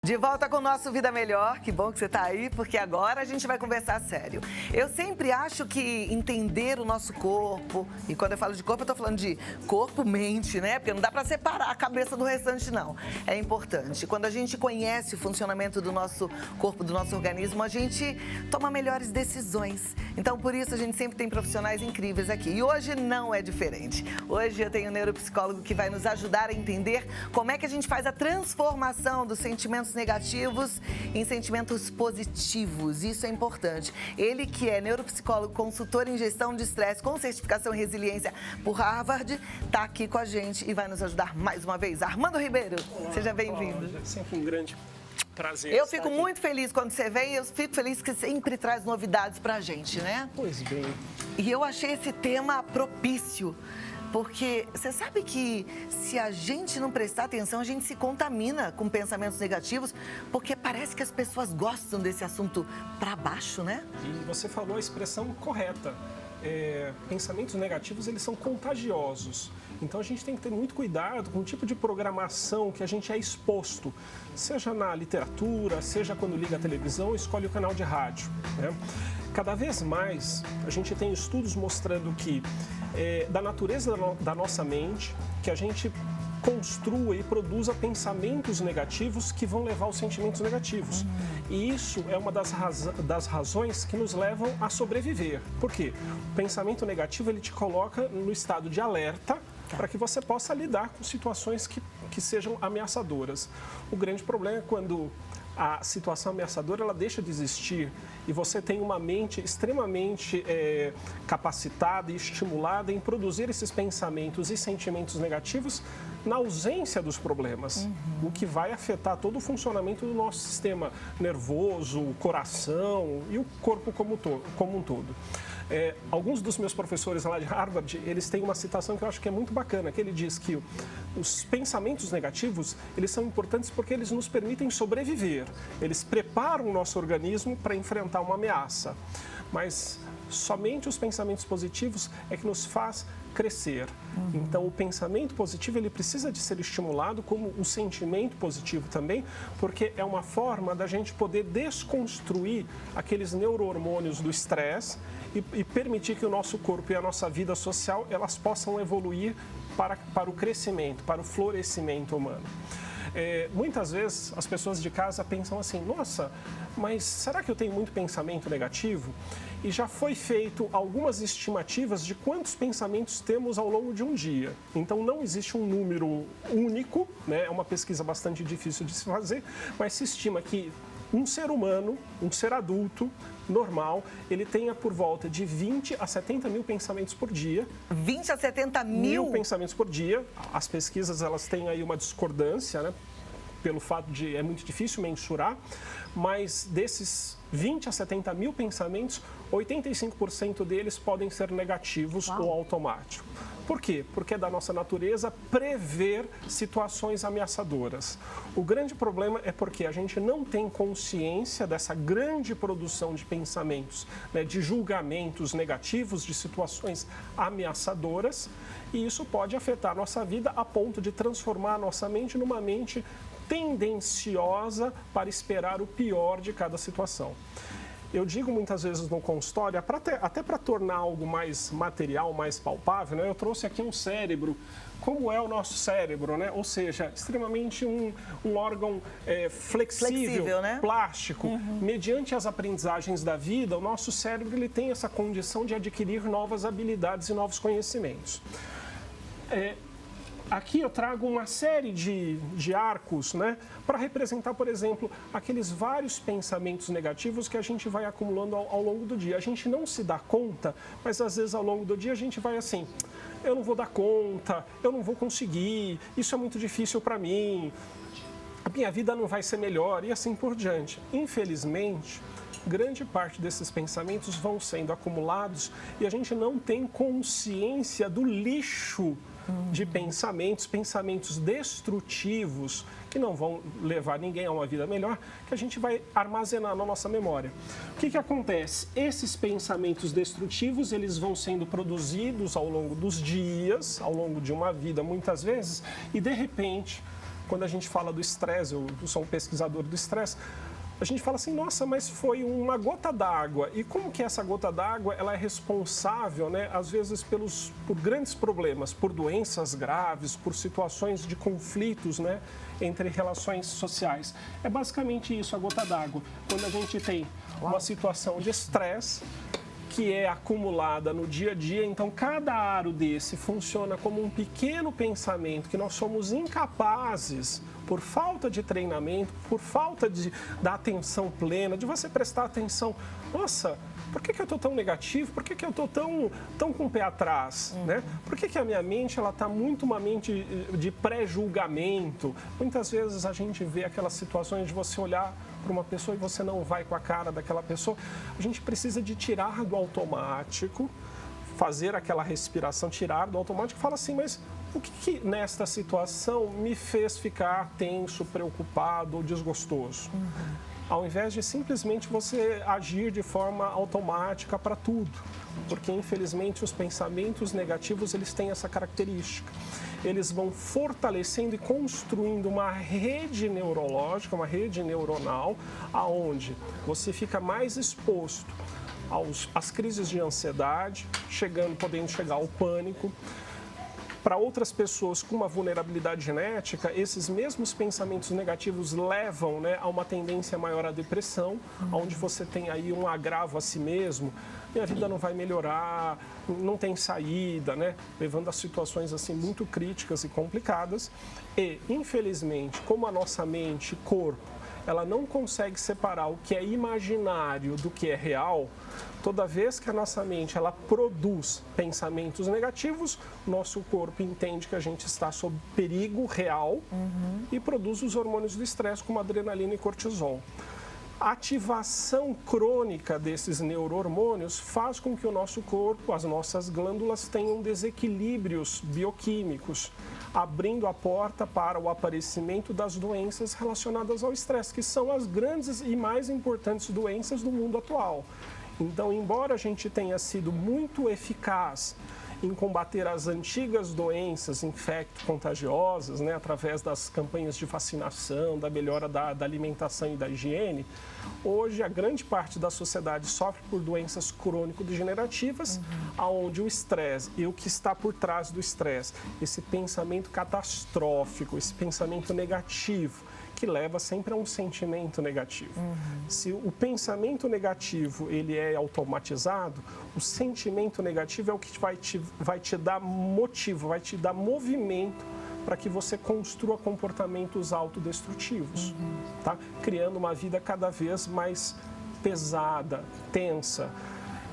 De volta com o nosso Vida Melhor, que bom que você está aí, porque agora a gente vai conversar sério. Eu sempre acho que entender o nosso corpo, e quando eu falo de corpo, eu estou falando de corpo, mente, né? Porque não dá para separar a cabeça do restante, não. É importante. Quando a gente conhece o funcionamento do nosso corpo, do nosso organismo, a gente toma melhores decisões. Então, por isso, a gente sempre tem profissionais incríveis aqui. E hoje não é diferente. Hoje eu tenho um neuropsicólogo que vai nos ajudar a entender como é que a gente faz a transformação dos sentimentos negativos em sentimentos positivos. Isso é importante. Ele que é neuropsicólogo, consultor em gestão de estresse com certificação em resiliência por Harvard, está aqui com a gente e vai nos ajudar mais uma vez. Armando Ribeiro, olá, seja bem-vindo. É sempre um grande prazer. Eu fico muito feliz quando você vem, eu fico feliz que sempre traz novidades pra gente, né? Pois bem. E eu achei esse tema propício. Porque você sabe que se a gente não prestar atenção, a gente se contamina com pensamentos negativos, porque parece que as pessoas gostam desse assunto para baixo, né? E você falou a expressão correta. Pensamentos negativos, eles são contagiosos. Então a gente tem que ter muito cuidado com o tipo de programação que a gente é exposto, seja na literatura, seja quando liga a televisão, escolhe o canal de rádio, né? Cada vez mais a gente tem estudos mostrando que da natureza da nossa mente, que a gente construa e produza pensamentos negativos que vão levar aos sentimentos negativos. E isso é uma das razões que nos levam a sobreviver. Por quê? O pensamento negativo, ele te coloca no estado de alerta para que você possa lidar com situações que sejam ameaçadoras. O grande problema é quando a situação ameaçadora ela deixa de existir e você tem uma mente extremamente capacitada e estimulada em produzir esses pensamentos e sentimentos negativos na ausência dos problemas, o que vai afetar todo o funcionamento do nosso sistema nervoso, o coração e o corpo como um todo. Alguns dos meus professores lá de Harvard, eles têm uma citação que eu acho que é muito bacana, que ele diz que os pensamentos negativos, eles são importantes porque eles nos permitem sobreviver, eles preparam o nosso organismo para enfrentar uma ameaça, mas somente os pensamentos positivos é que nos faz crescer. Então, o pensamento positivo, ele precisa de ser estimulado, como o sentimento positivo também, porque é uma forma da gente poder desconstruir aqueles neurohormônios do estresse e permitir que o nosso corpo e a nossa vida social, elas possam evoluir para o crescimento, para o florescimento humano. Muitas vezes as pessoas de casa pensam assim, nossa, mas será que eu tenho muito pensamento negativo? E já foi feito algumas estimativas de quantos pensamentos temos ao longo de um dia. Então não existe um número único, né? É uma pesquisa bastante difícil de se fazer, mas se estima que um ser humano, um ser adulto, normal, ele tenha por volta de 20 a 70 mil pensamentos por dia. 20 a 70 mil? Pensamentos por dia. As pesquisas, elas têm aí uma discordância, né? Pelo fato de é muito difícil mensurar, mas desses 20 a 70 mil pensamentos, 85% deles podem ser negativos ou automáticos. Por quê? Porque é da nossa natureza prever situações ameaçadoras. O grande problema é porque a gente não tem consciência dessa grande produção de pensamentos, né, de julgamentos negativos, de situações ameaçadoras, e isso pode afetar a nossa vida a ponto de transformar a nossa mente numa mente tendenciosa para esperar o pior de cada situação. Eu digo muitas vezes no consultório, até para tornar algo mais material, mais palpável, né? Eu trouxe aqui um cérebro, como é o nosso cérebro, né? Ou seja, extremamente um órgão flexível, né? Plástico. Mediante as aprendizagens da vida, o nosso cérebro ele tem essa condição de adquirir novas habilidades e novos conhecimentos. Aqui eu trago uma série de arcos, né, para representar, por exemplo, aqueles vários pensamentos negativos que a gente vai acumulando ao longo do dia. A gente não se dá conta, mas às vezes ao longo do dia a gente vai assim, eu não vou dar conta, eu não vou conseguir, isso é muito difícil para mim, a minha vida não vai ser melhor e assim por diante. Infelizmente, grande parte desses pensamentos vão sendo acumulados e a gente não tem consciência do lixo de pensamentos destrutivos que não vão levar ninguém a uma vida melhor, que a gente vai armazenar na nossa memória. O que acontece? Esses pensamentos destrutivos, eles vão sendo produzidos ao longo dos dias, ao longo de uma vida muitas vezes, e de repente quando a gente fala do estresse, eu sou um pesquisador do estresse, a gente fala assim, nossa, mas foi uma gota d'água. E como que essa gota d'água ela é responsável, né, às vezes por grandes problemas, por doenças graves, por situações de conflitos, né, entre relações sociais. É basicamente isso, a gota d'água. Quando a gente tem uma situação de estresse que é acumulada no dia a dia, então cada aro desse funciona como um pequeno pensamento que nós somos incapazes, por falta de treinamento, por falta da atenção plena, de você prestar atenção. Nossa, por que eu estou tão negativo? Por que eu estou tão com o pé atrás? Né? Por que a minha mente está muito uma mente de pré-julgamento? Muitas vezes a gente vê aquelas situações de você olhar para uma pessoa e você não vai com a cara daquela pessoa. A gente precisa de tirar do automático, fazer aquela respiração, tirar do automático e falar assim, mas o que nesta situação me fez ficar tenso, preocupado ou desgostoso? Ao invés de simplesmente você agir de forma automática para tudo. Porque, infelizmente, os pensamentos negativos, eles têm essa característica. Eles vão fortalecendo e construindo uma rede neurológica, uma rede neuronal, aonde você fica mais exposto às crises de ansiedade, podendo chegar ao pânico. Para outras pessoas com uma vulnerabilidade genética, esses mesmos pensamentos negativos levam, né, a uma tendência maior à depressão, onde você tem aí um agravo a si mesmo, minha vida não vai melhorar, não tem saída, né, levando a situações assim muito críticas e complicadas. E, infelizmente, como a nossa mente, corpo, ela não consegue separar o que é imaginário do que é real, toda vez que a nossa mente ela produz pensamentos negativos, nosso corpo entende que a gente está sob perigo real e produz os hormônios do estresse, como adrenalina e cortisol. A ativação crônica desses neurohormônios faz com que o nosso corpo, as nossas glândulas tenham desequilíbrios bioquímicos, abrindo a porta para o aparecimento das doenças relacionadas ao estresse, que são as grandes e mais importantes doenças do mundo atual. Então, embora a gente tenha sido muito eficaz em combater as antigas doenças infecto-contagiosas, né, através das campanhas de vacinação, da melhora da alimentação e da higiene, hoje a grande parte da sociedade sofre por doenças crônico-degenerativas, onde o estresse e o que está por trás do estresse, esse pensamento catastrófico, esse pensamento negativo, que leva sempre a um sentimento negativo. Se o pensamento negativo ele é automatizado, o sentimento negativo é o que vai te dar motivo, vai te dar movimento para que você construa comportamentos autodestrutivos, tá? Criando uma vida cada vez mais pesada, tensa.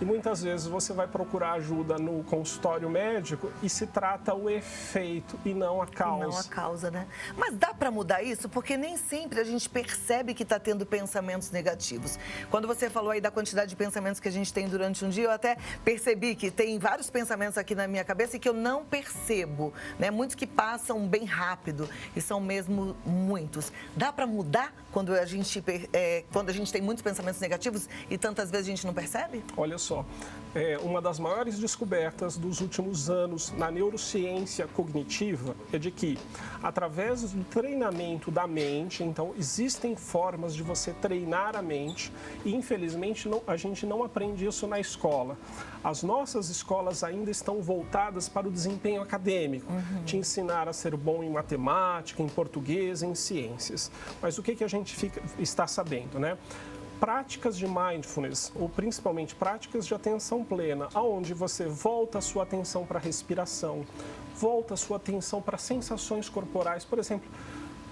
E muitas vezes você vai procurar ajuda no consultório médico e se trata o efeito e não a causa. Não a causa, né? Mas dá para mudar isso? Porque nem sempre a gente percebe que está tendo pensamentos negativos. Quando você falou aí da quantidade de pensamentos que a gente tem durante um dia, eu até percebi que tem vários pensamentos aqui na minha cabeça e que eu não percebo, né? Muitos que passam bem rápido e são mesmo muitos. Dá para mudar quando a gente tem muitos pensamentos negativos e tantas vezes a gente não percebe? Olha só, uma das maiores descobertas dos últimos anos na neurociência cognitiva é de que, através do treinamento da mente, então, existem formas de você treinar a mente e, infelizmente, a gente não aprende isso na escola. As nossas escolas ainda estão voltadas para o desempenho acadêmico, te ensinar a ser bom em matemática, em português, em ciências. Mas o que a gente está sabendo, né? Práticas de mindfulness, ou principalmente práticas de atenção plena, onde você volta a sua atenção para a respiração, volta a sua atenção para sensações corporais. Por exemplo,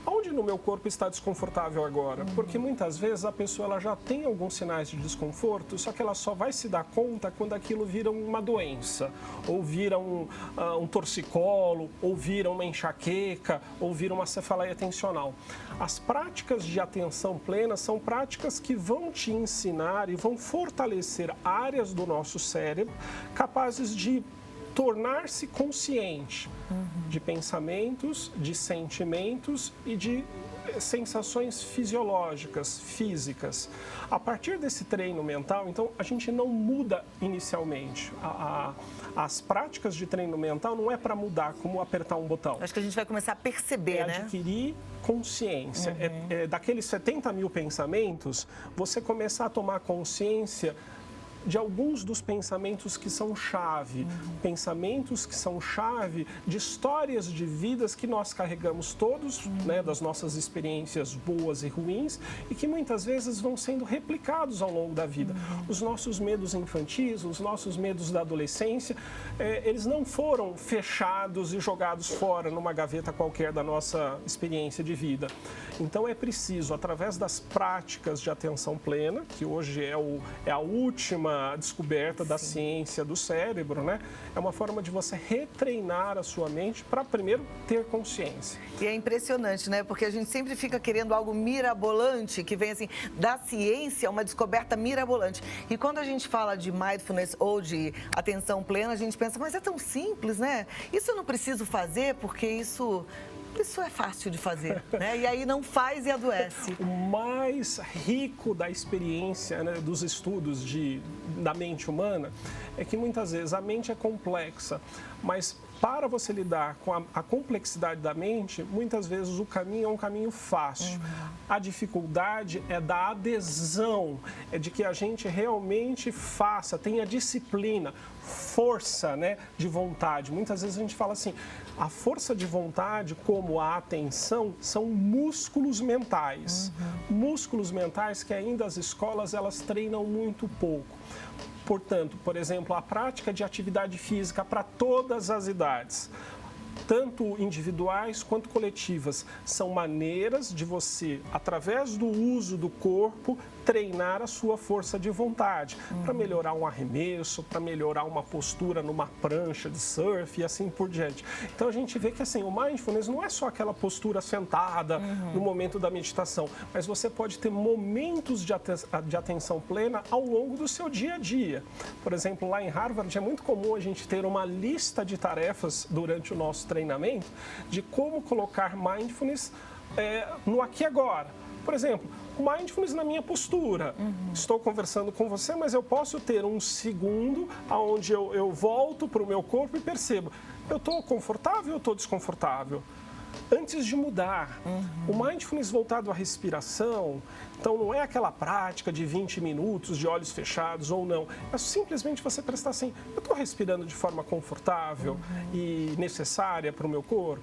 onde no meu corpo está desconfortável agora? Porque muitas vezes a pessoa ela já tem alguns sinais de desconforto, só que ela só vai se dar conta quando aquilo vira uma doença, ou vira um torcicolo, ou vira uma enxaqueca, ou vira uma cefaleia tensional. As práticas de atenção plena são práticas que vão te ensinar e vão fortalecer áreas do nosso cérebro capazes de tornar-se consciente de pensamentos, de sentimentos e de sensações fisiológicas, físicas. A partir desse treino mental, então, a gente não muda inicialmente. As práticas de treino mental não é para mudar, como apertar um botão. Acho que a gente vai começar a perceber, né? Adquirir consciência. Daqueles 70 mil pensamentos, você começar a tomar consciência de alguns dos pensamentos que são chave, pensamentos que são chave de histórias de vidas que nós carregamos todos, né, das nossas experiências boas e ruins, e que muitas vezes vão sendo replicados ao longo da vida. Os nossos medos infantis, os nossos medos da adolescência, eles não foram fechados e jogados fora numa gaveta qualquer da nossa experiência de vida. Então é preciso, através das práticas de atenção plena, que hoje é a última descoberta da ciência do cérebro, né? É uma forma de você retreinar a sua mente para primeiro ter consciência. E é impressionante, né? Porque a gente sempre fica querendo algo mirabolante, que vem assim, da ciência, uma descoberta mirabolante. E quando a gente fala de mindfulness ou de atenção plena, a gente pensa, mas é tão simples, né? Isso eu não preciso fazer porque isso é fácil de fazer, né? E aí não faz e adoece. O mais rico da experiência, né, dos estudos da mente humana é que muitas vezes a mente é complexa, mas para você lidar com a complexidade da mente, muitas vezes o caminho é um caminho fácil. A dificuldade é da adesão, é de que a gente realmente faça, tenha disciplina, força, né, de vontade. Muitas vezes a gente fala assim, a força de vontade, como a atenção, são músculos mentais. Músculos mentais que ainda as escolas elas treinam muito pouco. Portanto, por exemplo, a prática de atividade física para todas as idades, tanto individuais quanto coletivas, são maneiras de você, através do uso do corpo, treinar a sua força de vontade, para melhorar um arremesso, para melhorar uma postura numa prancha de surf e assim por diante. Então a gente vê que assim, o mindfulness não é só aquela postura sentada no momento da meditação, mas você pode ter momentos de atenção plena ao longo do seu dia a dia. Por exemplo, lá em Harvard é muito comum a gente ter uma lista de tarefas durante o nosso treinamento de como colocar mindfulness no aqui e agora. Por exemplo, mindfulness na minha postura. Estou conversando com você, mas eu posso ter um segundo onde eu volto para o meu corpo e percebo, eu estou confortável ou estou desconfortável? Antes de mudar, o mindfulness voltado à respiração, então não é aquela prática de 20 minutos de olhos fechados ou não, é simplesmente você prestar assim, eu estou respirando de forma confortável e necessária para o meu corpo.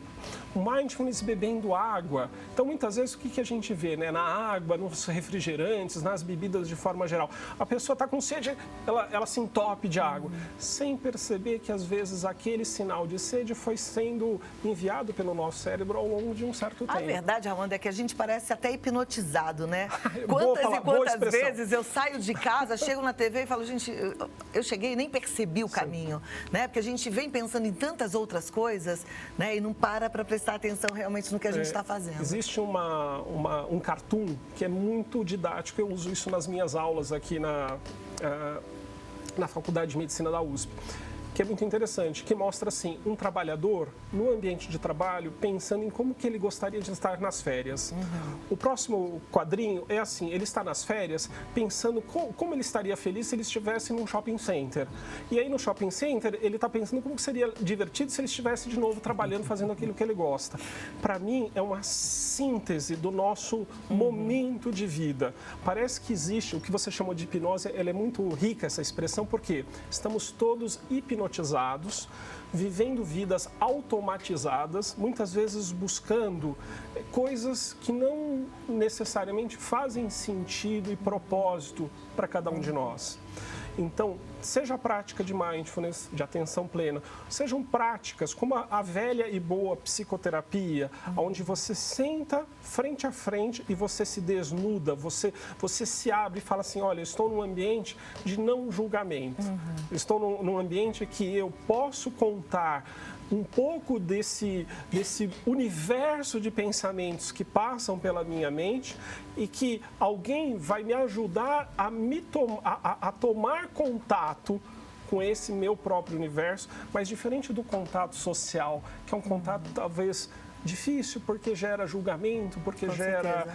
O mindfulness bebendo água, então muitas vezes o que a gente vê, né? Na água, nos refrigerantes, nas bebidas de forma geral, a pessoa está com sede, ela se entope de água, sem perceber que às vezes aquele sinal de sede foi sendo enviado pelo nosso cérebro ao longo de um certo tempo. A verdade, Amanda, é que a gente parece até hipnotizado, né? Quantas vezes eu saio de casa, chego na TV e falo, gente, eu cheguei e nem percebi o caminho, né? Porque a gente vem pensando em tantas outras coisas, né? E não para prestar atenção realmente no que a gente está fazendo. Existe um cartoon que é muito didático, eu uso isso nas minhas aulas aqui na Faculdade de Medicina da USP. Que é muito interessante, que mostra assim, um trabalhador no ambiente de trabalho pensando em como que ele gostaria de estar nas férias. O próximo quadrinho é assim, ele está nas férias pensando como ele estaria feliz se ele estivesse num shopping center. E aí no shopping center ele está pensando como seria divertido se ele estivesse de novo trabalhando, fazendo aquilo que ele gosta. Para mim é uma síntese do nosso momento de vida. Parece que existe, o que você chamou de hipnose, ela é muito rica essa expressão, porque estamos todos hipnotizados, vivendo vidas automatizadas, muitas vezes buscando coisas que não necessariamente fazem sentido e propósito para cada um de nós. Então, seja a prática de mindfulness, de atenção plena, sejam práticas como a velha e boa psicoterapia, onde você senta frente a frente e você se desnuda, você se abre e fala assim, olha, eu estou num ambiente de não julgamento, estou num ambiente que eu posso contar um pouco desse universo de pensamentos que passam pela minha mente e que alguém vai me ajudar a tomar contato com esse meu próprio universo, mas diferente do contato social, que é um contato talvez difícil porque gera julgamento, porque Com gera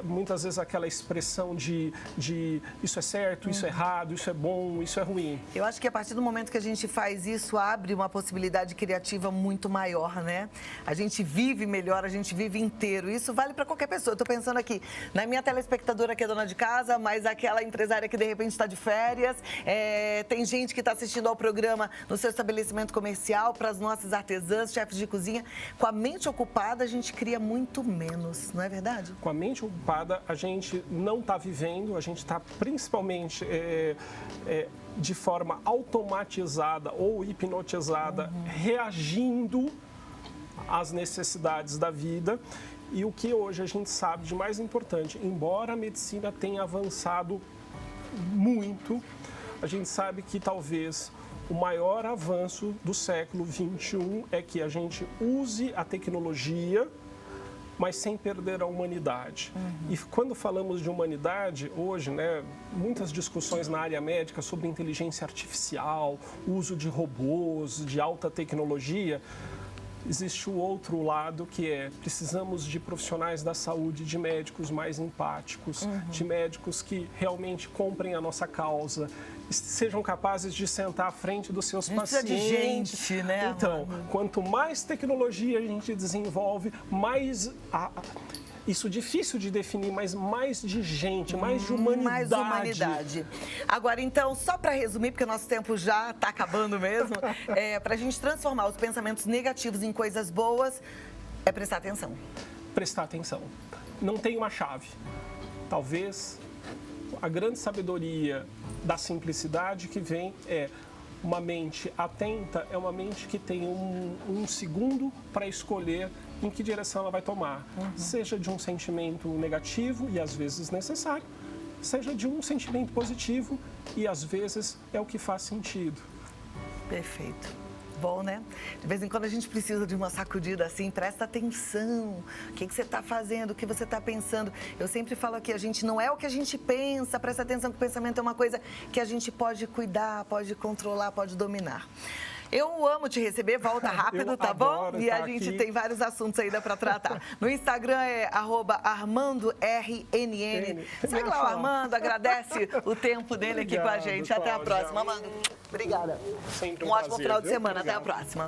muitas vezes aquela expressão de isso é certo, isso é errado, isso é bom, isso é ruim. Eu acho que a partir do momento que a gente faz isso, abre uma possibilidade criativa muito maior, né? A gente vive melhor, a gente vive inteiro. Isso vale para qualquer pessoa. Eu estou pensando aqui na minha telespectadora que é dona de casa, mas aquela empresária que de repente está de férias. Tem gente que está assistindo ao programa no seu estabelecimento comercial, para as nossas artesãs, chefes de cozinha. Com a mente ocupada, a gente cria muito menos, não é verdade? Com a mente ocupada, a gente não está vivendo, a gente está principalmente de forma automatizada ou hipnotizada, reagindo às necessidades da vida. E o que hoje a gente sabe de mais importante, embora a medicina tenha avançado muito, a gente sabe que talvez o maior avanço do século XXI é que a gente use a tecnologia, mas sem perder a humanidade. E quando falamos de humanidade, hoje, né, muitas discussões na área médica sobre inteligência artificial, uso de robôs, de alta tecnologia. Existe o outro lado, que precisamos de profissionais da saúde, de médicos mais empáticos, de médicos que realmente comprem a nossa causa, sejam capazes de sentar à frente dos seus pacientes. Precisa de gente, né? Então, quanto mais tecnologia a gente desenvolve, mais... Isso é difícil de definir, mas mais de gente, mais de humanidade. Mais humanidade. Agora, então, só para resumir, porque o nosso tempo já está acabando mesmo, para a gente transformar os pensamentos negativos em coisas boas, é prestar atenção. Prestar atenção. Não tem uma chave. Talvez a grande sabedoria da simplicidade que vem uma mente atenta, é uma mente que tem um segundo para escolher em que direção ela vai tomar. Seja de um sentimento negativo e às vezes necessário, seja de um sentimento positivo e às vezes é o que faz sentido. Perfeito. Bom, né? De vez em quando a gente precisa de uma sacudida assim, presta atenção. O que você está fazendo, o que você está pensando. Eu sempre falo aqui, a gente não é o que a gente pensa, presta atenção que o pensamento é uma coisa que a gente pode cuidar, pode controlar, pode dominar. Eu amo te receber, volta rápido, tá bom? E a gente tem vários assuntos ainda para tratar. No Instagram é @ArmandoRNN. Segue lá o Armando, agradece o tempo dele aqui com a gente. Até a próxima, Armando. Obrigada. Sempre um ótimo prazer, final de semana. Obrigado. Até a próxima.